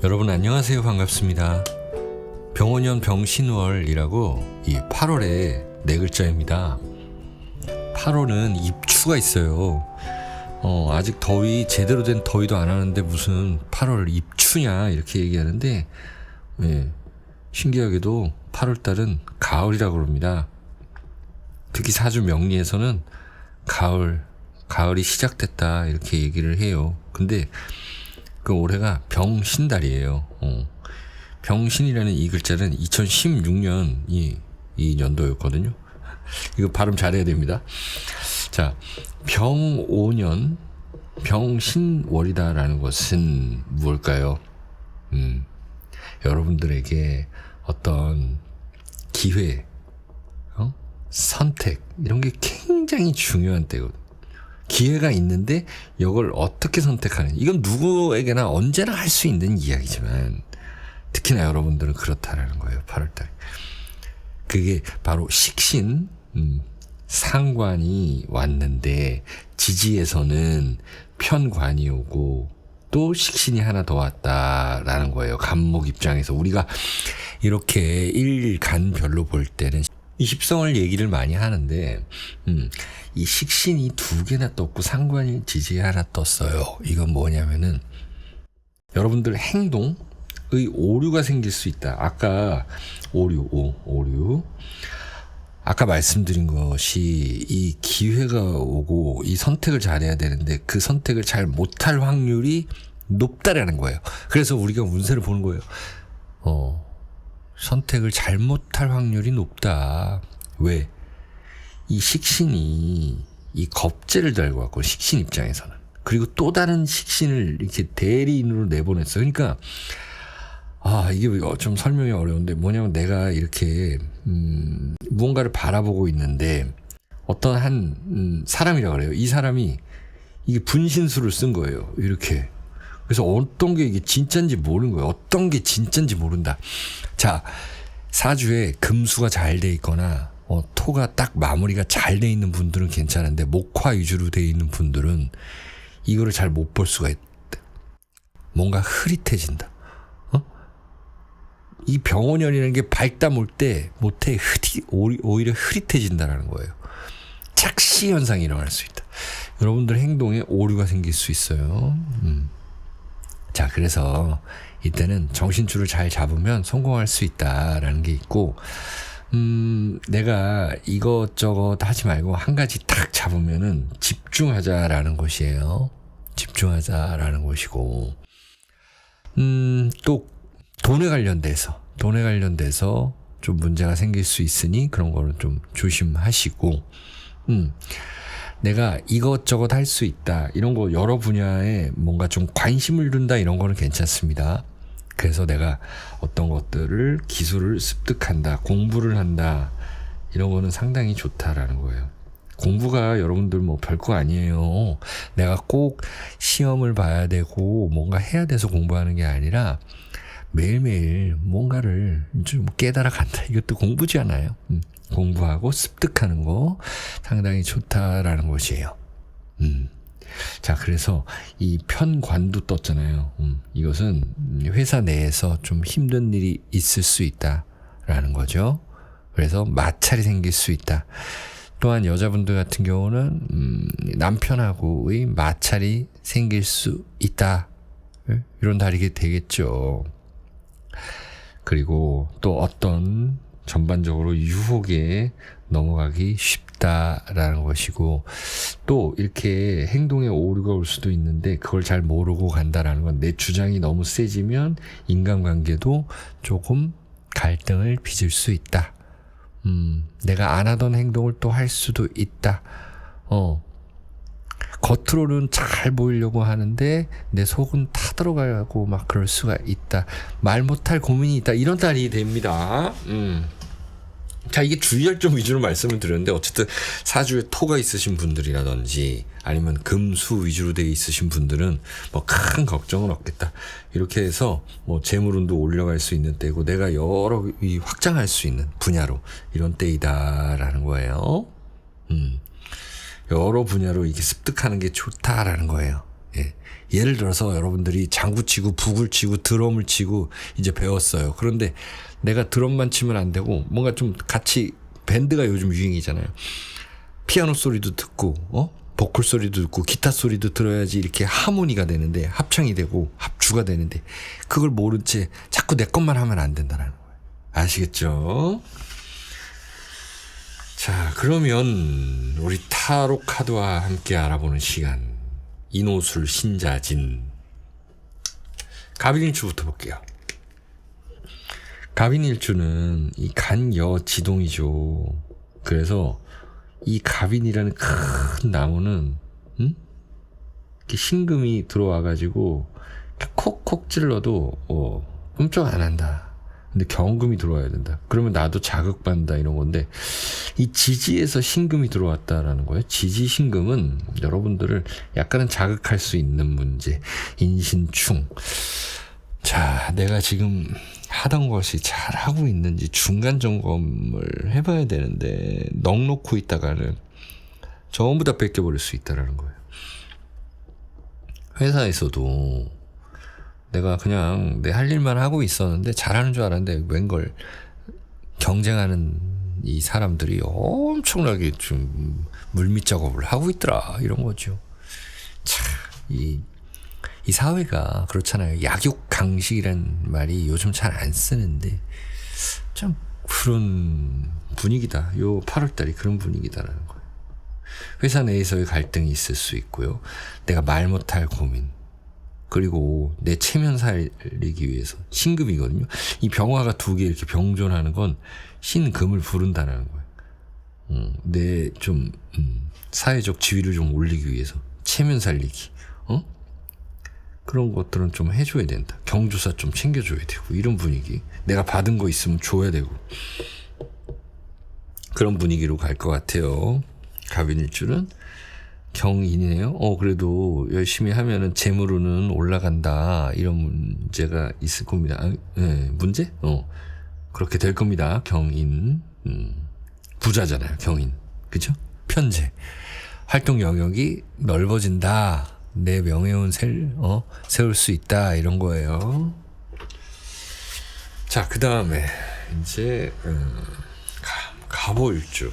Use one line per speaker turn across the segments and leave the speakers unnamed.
여러분 안녕하세요. 반갑습니다. 병원년 병신월이라고 이 8월에 네 글자입니다. 8월은 입추가 있어요. 아직 더위 제대로 된 더위도 안 하는데 무슨 8월 입추냐 이렇게 얘기하는데 신기하게도 8월달은 가을이라고 그럽니다. 특히 사주 명리에서는 가을이 시작됐다 이렇게 얘기를 해요. 근데 그 올해가 병신달이에요. 병신이라는 이 글자는 2016년 이 년도였거든요. 이거 발음 잘해야 됩니다. 자, 병5년 병신월이다라는 것은 무엇일까요? 여러분들에게 어떤 기회, 선택 이런 게 굉장히 중요한 때거든요. 기회가 있는데 이걸 어떻게 선택하는, 이건 누구에게나 언제나 할 수 있는 이야기지만 특히나 여러분들은 그렇다라는 거예요. 8월달에 그게 바로 식신 상관이 왔는데 지지에서는 편관이 오고 또 식신이 하나 더 왔다라는 거예요. 간목 입장에서 우리가 이렇게 일간별로 볼 때는 이 십성을 얘기를 많이 하는데 이 식신이 두 개나 떴고 상관이 지지에 하나 떴어요. 이건 뭐냐면은 여러분들 행동의 오류가 생길 수 있다. 아까 오류 아까 말씀드린 것이 이 기회가 오고 이 선택을 잘해야 되는데 그 선택을 잘 못할 확률이 높다라는 거예요. 그래서 우리가 운세를 보는 거예요. 선택을 잘못할 확률이 높다. 왜? 이 식신이 이 겁재를 달고 왔고, 식신 입장에서는. 그리고 또 다른 식신을 이렇게 대리인으로 내보냈어요. 그러니까 이게 좀 설명이 어려운데 뭐냐면 내가 이렇게 무언가를 바라보고 있는데 어떤 한 사람이라고 그래요. 이 사람이 이게 분신술을 쓴 거예요. 이렇게. 그래서 어떤 게 이게 진짜인지 모르는 거예요. 어떤 게 진짜인지 모른다. 자, 사주에 금수가 잘 돼 있거나 토가 딱 마무리가 잘 돼 있는 분들은 괜찮은데 목화 위주로 돼 있는 분들은 이거를 잘 못 볼 수가 있다. 뭔가 흐릿해진다. 이 병원년이라는 게 밝다 못해 오히려 흐릿해진다라는 거예요. 착시 현상이 일어날 수 있다. 여러분들 행동에 오류가 생길 수 있어요. 자, 그래서 이때는 정신줄을 잘 잡으면 성공할 수 있다라는 게 있고, 내가 이것저것 하지 말고 한 가지 딱 잡으면은 집중하자라는 것이에요. 집중하자라는 것이고, 또 돈에 관련돼서 좀 문제가 생길 수 있으니 그런 거는 좀 조심하시고, 내가 이것저것 할 수 있다. 이런 거 여러 분야에 뭔가 좀 관심을 둔다. 이런 거는 괜찮습니다. 그래서 내가 어떤 것들을 기술을 습득한다. 공부를 한다. 이런 거는 상당히 좋다라는 거예요. 공부가 여러분들 뭐 별거 아니에요. 내가 꼭 시험을 봐야 되고 뭔가 해야 돼서 공부하는 게 아니라 매일매일 뭔가를 좀 깨달아 간다. 이것도 공부지 않아요. 공부하고 습득하는 거 상당히 좋다라는 것이에요. 자, 그래서 이 편관도 떴잖아요. 이것은 회사 내에서 좀 힘든 일이 있을 수 있다라는 거죠. 그래서 마찰이 생길 수 있다. 또한 여자분들 같은 경우는 남편하고의 마찰이 생길 수 있다. 이런 달이 되겠죠. 그리고 또 어떤 전반적으로 유혹에 넘어가기 쉽다라는 것이고, 또 이렇게 행동에 오류가 올 수도 있는데 그걸 잘 모르고 간다라는 건 내 주장이 너무 세지면 인간관계도 조금 갈등을 빚을 수 있다. 내가 안 하던 행동을 또 할 수도 있다. 겉으로는 잘 보이려고 하는데 내 속은 타들어가고 막 그럴 수가 있다. 말 못할 고민이 있다. 이런 달이 됩니다. 자, 이게 주의할 점 위주로 말씀을 드렸는데 어쨌든 사주에 토가 있으신 분들이라든지 아니면 금수 위주로 되어 있으신 분들은 뭐 큰 걱정은 없겠다. 이렇게 해서 뭐 재물운도 올려갈 수 있는 때고 내가 여러 확장할 수 있는 분야로 이런 때이다라는 거예요. 여러 분야로 이렇게 습득하는 게 좋다라는 거예요. 예. 예를 들어서 여러분들이 장구 치고 북을 치고 드럼을 치고 이제 배웠어요. 그런데 내가 드럼만 치면 안 되고 뭔가 좀 같이 밴드가 요즘 유행이잖아요. 피아노 소리도 듣고 보컬 소리도 듣고 기타 소리도 들어야지 이렇게 하모니가 되는데 합창이 되고 합주가 되는데 그걸 모른 채 자꾸 내 것만 하면 안 된다는 거예요. 아시겠죠? 자, 그러면 우리 타로 카드와 함께 알아보는 시간. 인호술 신자진. 갑인일주부터 볼게요. 갑인일주는 이 간여지동이죠. 그래서 이 갑인이라는 큰 나무는 이렇게 신금이 들어와가지고 콕콕 찔러도 끔찍 안 한다. 근데 경금이 들어와야 된다. 그러면 나도 자극받는다 이런 건데 이 지지에서 신금이 들어왔다라는 거예요. 지지 신금은 여러분들을 약간은 자극할 수 있는 문제. 인신충. 자, 내가 지금 하던 것이 잘 하고 있는지 중간 점검을 해봐야 되는데 넋 놓고 있다가는 전부 다 뺏겨버릴 수 있다라는 거예요. 회사에서도 내가 그냥 내 할 일만 하고 있었는데 잘하는 줄 알았는데 웬걸 경쟁하는 이 사람들이 엄청나게 좀 물밑 작업을 하고 있더라 이런 거죠. 참, 이 사회가 그렇잖아요. 약육강식이란 말이 요즘 잘 안 쓰는데 참 그런 분위기다. 요 8월달이 그런 분위기다라는 거예요. 회사 내에서의 갈등이 있을 수 있고요. 내가 말 못할 고민. 그리고 내 체면 살리기 위해서 신금이거든요. 이 병화가 두 개 이렇게 병존하는 건 신금을 부른다는 거예요. 내 좀 사회적 지위를 좀 올리기 위해서 체면 살리기, 그런 것들은 좀 해줘야 된다. 경조사 좀 챙겨줘야 되고 이런 분위기. 내가 받은 거 있으면 줘야 되고 그런 분위기로 갈 것 같아요. 갑인일주는. 경인이네요. 그래도 열심히 하면은 재물로는 올라간다. 이런 문제가 있을 겁니다. 네, 문제? 그렇게 될 겁니다. 경인. 부자잖아요. 경인. 그죠? 편재. 활동 영역이 넓어진다. 내 명예운 세울 수 있다. 이런 거예요. 자, 그 다음에 이제 갑오일주.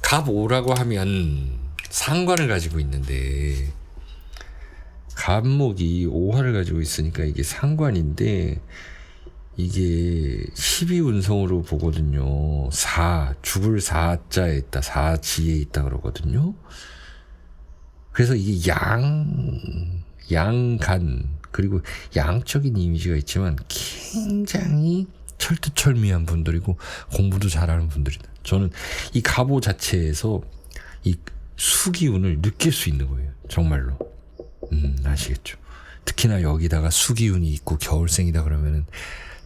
갑오라고 하면 상관을 가지고 있는데 갑목이 오화를 가지고 있으니까 이게 상관인데 이게 12운성으로 보거든요. 죽을 사자에 있다. 사지에 있다 그러거든요. 그래서 이게 양간 그리고 양적인 이미지가 있지만 굉장히 철두철미한 분들이고 공부도 잘하는 분들이다. 저는 이 갑오 자체에서 이 수기운을 느낄 수 있는 거예요. 정말로. 아시겠죠? 특히나 여기다가 수기운이 있고 겨울생이다 그러면은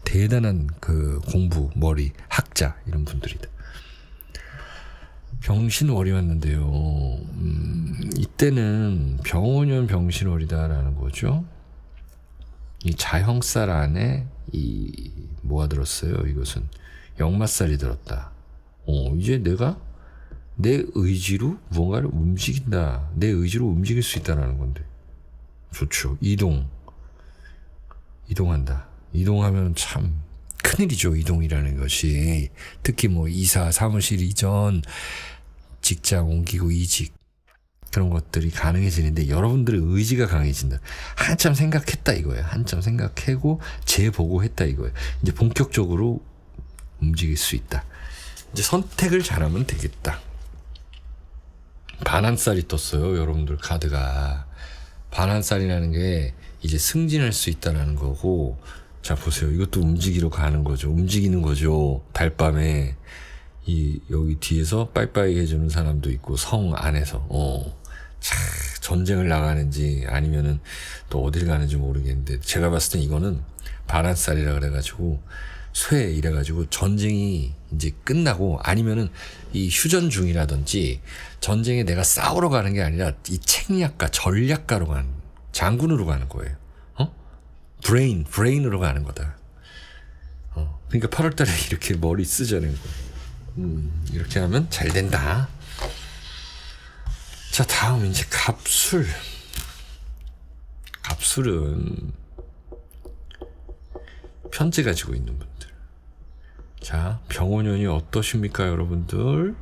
대단한 그 공부, 머리, 학자 이런 분들이다. 병신월이 왔는데요. 이때는 병오년 병신월이다라는 거죠. 이 자형살 안에 이 뭐가 들었어요? 이것은 역마살이 들었다. 이제 내가 내 의지로 무언가를 움직인다. 내 의지로 움직일 수 있다는 건데. 좋죠. 이동한다. 이동하면 참 큰일이죠. 이동이라는 것이. 특히 뭐 이사, 사무실 이전, 직장 옮기고 이직 그런 것들이 가능해지는데 여러분들의 의지가 강해진다. 한참 생각했다 이거예요. 한참 생각하고 재보고했다 이거예요. 이제 본격적으로 움직일 수 있다. 이제 선택을 잘하면 되겠다. 반한살이 떴어요. 여러분들 카드가. 반한살이라는 게 이제 승진할 수 있다는 거고, 자 보세요. 이것도 움직이러 가는 거죠. 움직이는 거죠. 달밤에 여기 뒤에서 빠이빠이 해주는 사람도 있고 성 안에서 전쟁을 나가는지 아니면은 또 어딜 가는지 모르겠는데 제가 봤을 땐 이거는 반한살이라 그래가지고 쇠 이래가지고 전쟁이 이제 끝나고 아니면은 이 휴전 중이라든지 전쟁에 내가 싸우러 가는 게 아니라 이 책략가 전략가로 가는 장군으로 가는 거예요. 브레인으로 가는 거다. 그러니까 8월달에 이렇게 머리 쓰자는 거예요. 이렇게 하면 잘 된다. 자, 다음 이제 갑술. 갑술은 편지 가지고 있는 분들. 자, 병원연이 어떠십니까, 여러분들?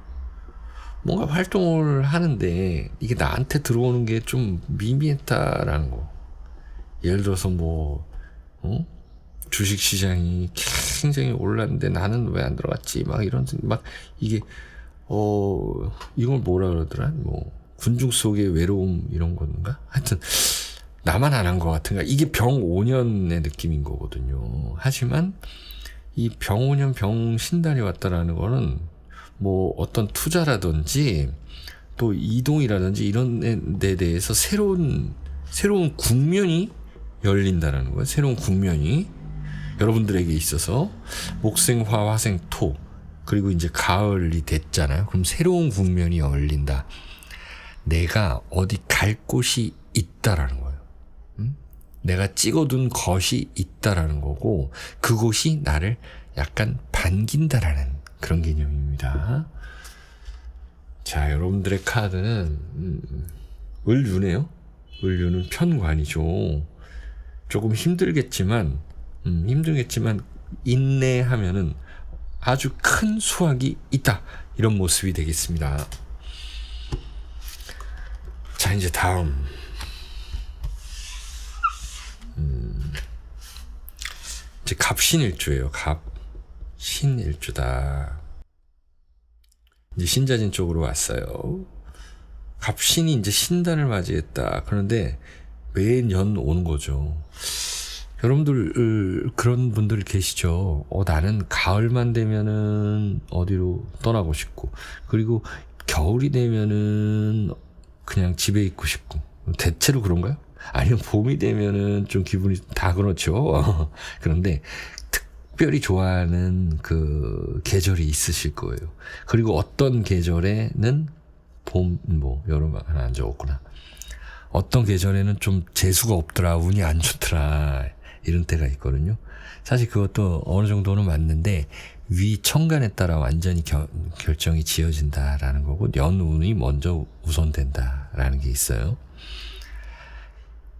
뭔가 활동을 하는데 이게 나한테 들어오는 게 좀 미미했다라는 거. 예를 들어서 주식시장이 굉장히 올랐는데 나는 왜 안 들어갔지? 막 이게 이걸 뭐라 그러더라? 군중 속의 외로움 이런 건가? 하여튼 나만 안 한 것 같은가? 이게 병오년의 느낌인 거거든요. 하지만 이 병오년 병신달이 왔다라는 거는 어떤 투자라든지 또 이동이라든지 이런 데 대해서 새로운 국면이 열린다라는 거예요. 새로운 국면이 여러분들에게 있어서 목생화 화생토 그리고 이제 가을이 됐잖아요. 그럼 새로운 국면이 열린다. 내가 어디 갈 곳이 있다라는 거예요. 내가 찍어둔 것이 있다라는 거고 그곳이 나를 약간 반긴다라는 그런 개념입니다. 자, 여러분들의 카드는 을유네요. 을유는 편관이죠. 조금 힘들겠지만 인내하면은 아주 큰 수확이 있다. 이런 모습이 되겠습니다. 자, 이제 다음. 이제 갑신일주예요. 갑신일주다. 이제 신자진 쪽으로 왔어요. 갑신이 이제 신단을 맞이했다. 그런데 매년 오는 거죠. 여러분들 그런 분들 계시죠. 나는 가을만 되면은 어디로 떠나고 싶고, 그리고 겨울이 되면은 그냥 집에 있고 싶고. 대체로 그런가요? 아니면 봄이 되면은 좀 기분이 다 그렇죠. 그런데 특별히 좋아하는 그 계절이 있으실 거예요. 그리고 어떤 계절에는 여름 하나 안 적었구나. 어떤 계절에는 좀 재수가 없더라, 운이 안 좋더라, 이런 때가 있거든요. 사실 그것도 어느 정도는 맞는데 위 천간에 따라 완전히 결정이 지어진다라는 거고 연운이 먼저 우선된다라는 게 있어요.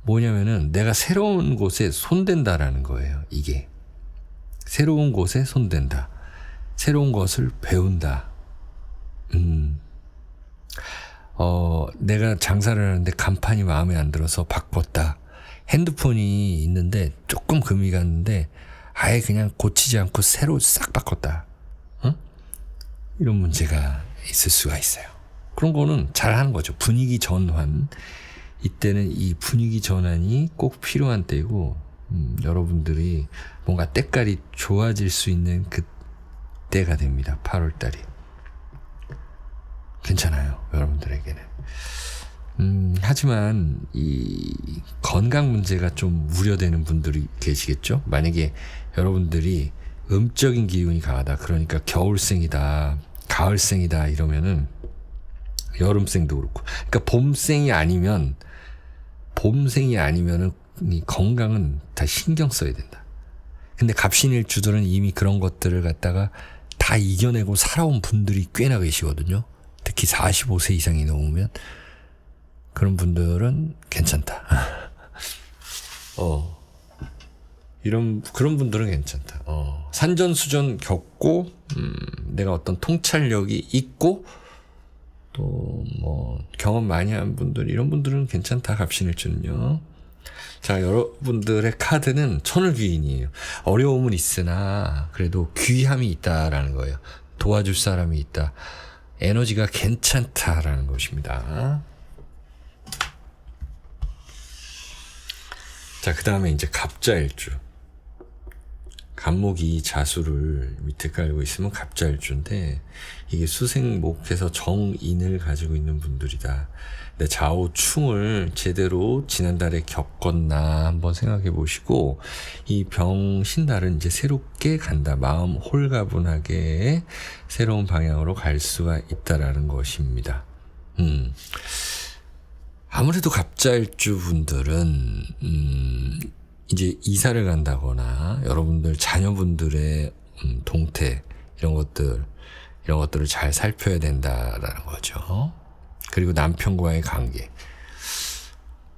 뭐냐면은 내가 새로운 곳에 손댄다라는 거예요. 이게 새로운 곳에 손댄다, 새로운 것을 배운다. 내가 장사를 하는데 간판이 마음에 안 들어서 바꿨다. 핸드폰이 있는데 조금 금이 갔는데 아예 그냥 고치지 않고 새로 싹 바꿨다. 이런 문제가 있을 수가 있어요. 그런 거는 잘 하는 거죠. 분위기 전환. 이때는 이 분위기 전환이 꼭 필요한 때이고, 여러분들이 뭔가 때깔이 좋아질 수 있는 그 때가 됩니다. 8월달이. 괜찮아요, 여러분들에게는. 하지만 이 건강 문제가 좀 우려되는 분들이 계시겠죠? 만약에 여러분들이 음적인 기운이 강하다, 그러니까 겨울생이다, 가을생이다 이러면은 여름생도 그렇고, 그러니까 봄생이 아니면은 이 건강은 다 신경 써야 된다. 근데 갑신일주들은 이미 그런 것들을 갖다가 다 이겨내고 살아온 분들이 꽤나 계시거든요. 특히 45세 이상이 넘으면 그런 분들은 괜찮다. 그런 분들은 괜찮다. 산전수전 겪고 내가 어떤 통찰력이 있고 또 경험 많이 한 분들, 이런 분들은 괜찮다. 갑신일주는요. 자, 여러분들의 카드는 천을귀인이에요. 어려움은 있으나 그래도 귀함이 있다라는 거예요. 도와줄 사람이 있다. 에너지가 괜찮다라는 것입니다. 자, 그 다음에 이제 갑자일주. 갑목이 자수를 밑에 깔고 있으면 갑자일주인데, 이게 수생목해서 정인을 가지고 있는 분들이다. 내 좌우충을 제대로 지난달에 겪었나 한번 생각해 보시고, 이 병신달은 이제 새롭게 간다. 마음 홀가분하게 새로운 방향으로 갈 수가 있다라는 것입니다. 아무래도 갑자일주 분들은 이제 이사를 간다거나 여러분들 자녀분들의 동태 이런 것들을 잘 살펴야 된다라는 거죠. 그리고 남편과의 관계.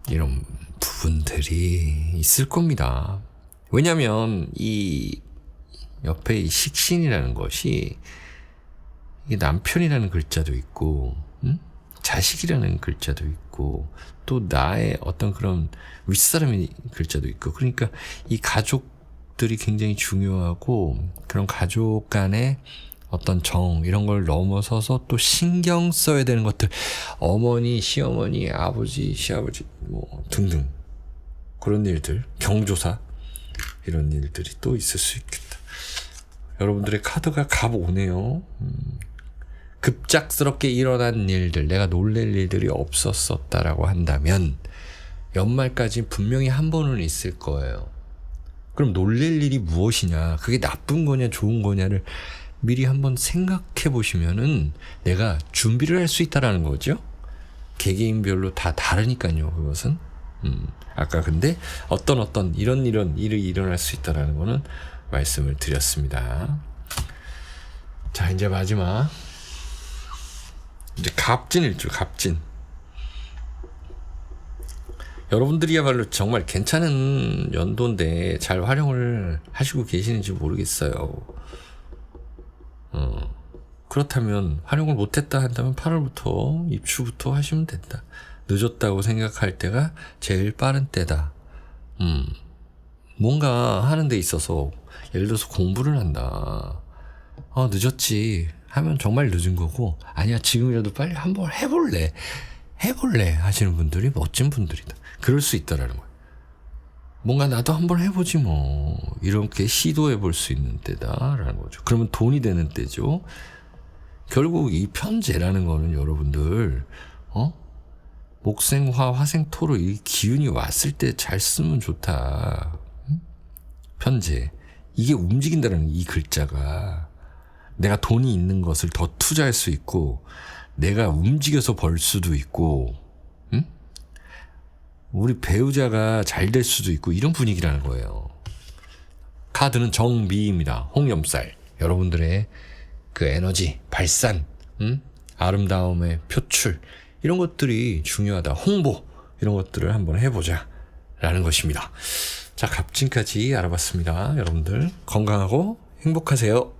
이런 부분들이 있을 겁니다. 왜냐면 이 옆에 이 식신이라는 것이 이게 남편이라는 글자도 있고, 자식이라는 글자도 있고, 또 나의 어떤 그런 윗사람의 글자도 있고, 그러니까 이 가족들이 굉장히 중요하고, 그런 가족 간의 어떤 정, 이런 걸 넘어서서 또 신경 써야 되는 것들, 어머니, 시어머니, 아버지, 시아버지, 뭐, 등등. 그런 일들, 경조사, 이런 일들이 또 있을 수 있겠다. 여러분들의 카드가 갑 오네요. 급작스럽게 일어난 일들, 내가 놀랄 일들이 없었었다라고 한다면 연말까지 분명히 한 번은 있을 거예요. 그럼 놀랄 일이 무엇이냐, 그게 나쁜 거냐 좋은 거냐를 미리 한번 생각해 보시면은 내가 준비를 할 수 있다라는 거죠. 개개인별로 다 다르니까요, 그것은. 아까 근데 어떤 이런 일이 일어날 수 있다라는 거는 말씀을 드렸습니다. 자, 이제 마지막. 이제 갑진일주, 갑진. 여러분들이야말로 정말 괜찮은 연도인데 잘 활용을 하시고 계시는지 모르겠어요. 그렇다면 활용을 못했다 한다면 8월부터 입추부터 하시면 된다. 늦었다고 생각할 때가 제일 빠른 때다. 뭔가 하는 데 있어서 예를 들어서 공부를 한다. 늦었지 하면 정말 늦은 거고, 아니야 지금이라도 빨리 한번 해볼래 하시는 분들이 멋진 분들이다. 그럴 수 있다라는 거예요. 뭔가 나도 한번 해보지 뭐, 이렇게 시도해 볼 수 있는 때다라는 거죠. 그러면 돈이 되는 때죠. 결국 이 편재라는 거는 여러분들 목생화 화생토로 이 기운이 왔을 때 잘 쓰면 좋다. 편재, 이게 움직인다는 이 글자가 내가 돈이 있는 것을 더 투자할 수 있고, 내가 움직여서 벌 수도 있고, 우리 배우자가 잘 될 수도 있고, 이런 분위기라는 거예요. 카드는 정미입니다. 홍염살. 여러분들의 그 에너지 발산, 아름다움의 표출, 이런 것들이 중요하다. 홍보, 이런 것들을 한번 해보자 라는 것입니다. 자, 갑진까지 알아봤습니다. 여러분들 건강하고 행복하세요.